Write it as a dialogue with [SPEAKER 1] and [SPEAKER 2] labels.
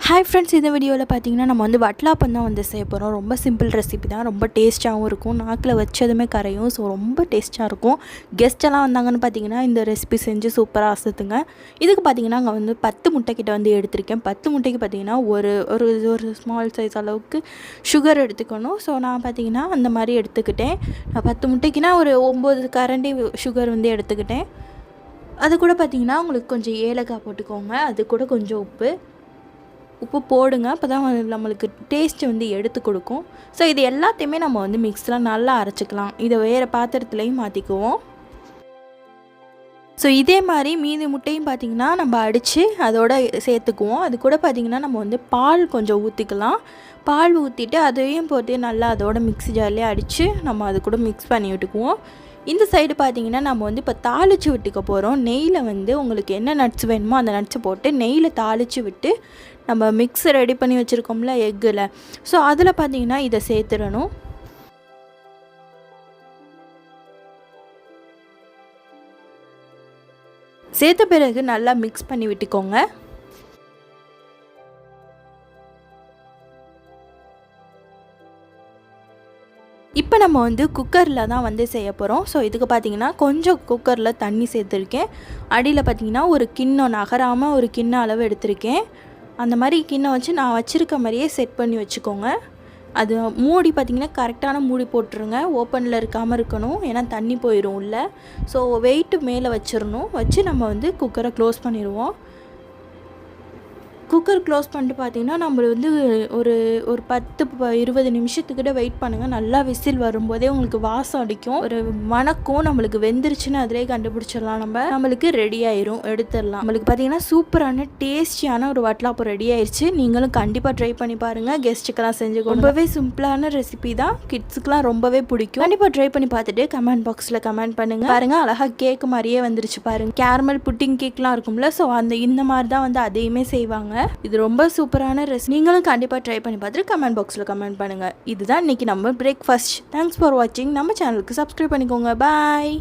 [SPEAKER 1] Hi friends, இந்த வீடியோவில் பார்த்தீங்கன்னா நம்ம வந்து வட்டலாப்பம் தான் வந்து செய்ய போகிறோம். ரொம்ப சிம்பிள் ரெசிபி தான், ரொம்ப டேஸ்ட்டாகவும் இருக்கும். நாக்கில் வச்சதுமே கரையும். ஸோ ரொம்ப டேஸ்ட்டாக இருக்கும். கெஸ்ட்டெல்லாம் வந்தாங்கன்னு பார்த்தீங்கன்னா இந்த ரெசிபி செஞ்சு சூப்பராக அசத்துங்க. இதுக்கு பார்த்தீங்கன்னா அங்கே வந்து 10 முட்டை கிட்ட வந்து எடுத்திருக்கேன். 10 முட்டைக்கு பார்த்தீங்கன்னா ஒரு ஸ்மால் சைஸ் அளவுக்கு சுகர் எடுத்துக்கணும். ஸோ நான் பார்த்தீங்கன்னா அந்த மாதிரி எடுத்துக்கிட்டேன். நான் 10 முட்டைக்குன்னா ஒரு 9 கரண்டி சுகர் வந்து எடுத்துக்கிட்டேன். அது கூட பார்த்தீங்கன்னா உங்களுக்கு கொஞ்சம் ஏலக்காய் போட்டுக்கோங்க. அது கூட கொஞ்சம் உப்பு போடுங்க. அப்போ தான் நம்மளுக்கு டேஸ்ட்டு வந்து எடுத்து கொடுக்கும். ஸோ இது எல்லாத்தையுமே நம்ம வந்து மிக்ஸில் நல்லா அரைச்சிக்கலாம். இதை வேறு பாத்திரத்துலையும் மாற்றிக்குவோம். ஸோ இதே மாதிரி மீதி முட்டையும் பார்த்திங்கன்னா நம்ம அடித்து அதோட சேர்த்துக்குவோம். அது கூட பார்த்திங்கன்னா நம்ம வந்து பால் கொஞ்சம் ஊற்றிக்கலாம். பால் ஊற்றிட்டு அதையும் போட்டு நல்லா அதோட மிக்ஸி ஜார்லேயே அடித்து நம்ம அது கூட மிக்ஸ் பண்ணி விட்டுக்குவோம். இந்த சைடு பார்த்திங்கன்னா நம்ம வந்து இப்போ தாளித்து விட்டுக்க போகிறோம். நெய்யில் வந்து உங்களுக்கு என்ன நட்ஸ் வேணுமோ அந்த நட்ஸை போட்டு நெய்யில் தாளித்து விட்டு நம்ம மிக்ஸ் ரெடி பண்ணி வச்சுருக்கோம்ல எக்கில், ஸோ அதில் பார்த்திங்கன்னா இதை சேர்த்துடணும். சேர்த்த பிறகு நல்லா மிக்ஸ் பண்ணி விட்டுக்கோங்க. இப்போ நம்ம வந்து குக்கரில் தான் வந்து செய்ய போகிறோம். ஸோ இதுக்கு பார்த்திங்கன்னா கொஞ்சம் குக்கரில் தண்ணி சேர்த்துருக்கேன். அடியில் பார்த்திங்கன்னா ஒரு கிண்ணம் நகராமல் ஒரு கிண்ணம் அளவு எடுத்திருக்கேன். அந்த மாதிரி கிண்ணம் வச்சு நான் வச்சுருக்க மாதிரியே செட் பண்ணி வச்சுக்கோங்க. அது மூடி பார்த்திங்கன்னா கரெக்டான மூடி போட்டுருங்க. ஓப்பனில் இருக்காமல் இருக்கணும், ஏன்னா தண்ணி போயிடும் உள்ள. ஸோ வெயிட்டு மேலே வச்சிடணும். வச்சு நம்ம வந்து குக்கரை க்ளோஸ் பண்ணிடுவோம். குக்கர் க்ளோஸ் பண்ணிட்டு பார்த்திங்கன்னா நம்ம வந்து ஒரு 10-20 நிமிஷத்துக்கிட்ட வெயிட் பண்ணுங்கள். நல்லா விசில் வரும்போதே உங்களுக்கு வாசம் அடிக்கும், ஒரு மணக்கும். நம்மளுக்கு வெந்துருச்சுன்னு அதிலே கண்டுபிடிச்சிடலாம். நம்மளுக்கு ரெடி ஆயிரும், எடுத்துடலாம். நம்மளுக்கு பார்த்திங்கன்னா சூப்பரான டேஸ்டியான ஒரு வட்டலாப்பம் ரெடி ஆயிடுச்சு. நீங்களும் கண்டிப்பாக ட்ரை பண்ணி பாருங்கள். கெஸ்ட்டுக்கெல்லாம் செஞ்சு ரொம்பவே சிம்பிளான ரெசிபி தான், கிட்ஸுக்கெலாம் ரொம்பவே பிடிக்கும். கண்டிப்பாக ட்ரை பண்ணி பார்த்துட்டு கமெண்ட் பாக்ஸில் கமெண்ட் பண்ணுங்கள். பாருங்கள், அழகாக கேக் மாதிரியே வந்துருச்சு பாருங்கள். கேரமல் புட்டிங் கேக்லாம் இருக்கும்ல, ஸோ இந்த மாதிரி தான் வந்து அதையுமே செய்வாங்க. இது ரொம்ப சூப்பரான ரெசிபி. நீங்களும் கண்டிப்பாக ட்ரை பண்ணி பார்த்துட்டு கமெண்ட் பாக்ஸில் கமெண்ட் பண்ணுங்கள். இதுதான் இன்றைக்கி நம்ம பிரேக்ஃபாஸ்ட். தேங்க்ஸ் ஃபார் வாட்சிங். நம்ம சேனலுக்கு சப்ஸ்கிரைப் பண்ணிக்கோங்க. பாய்.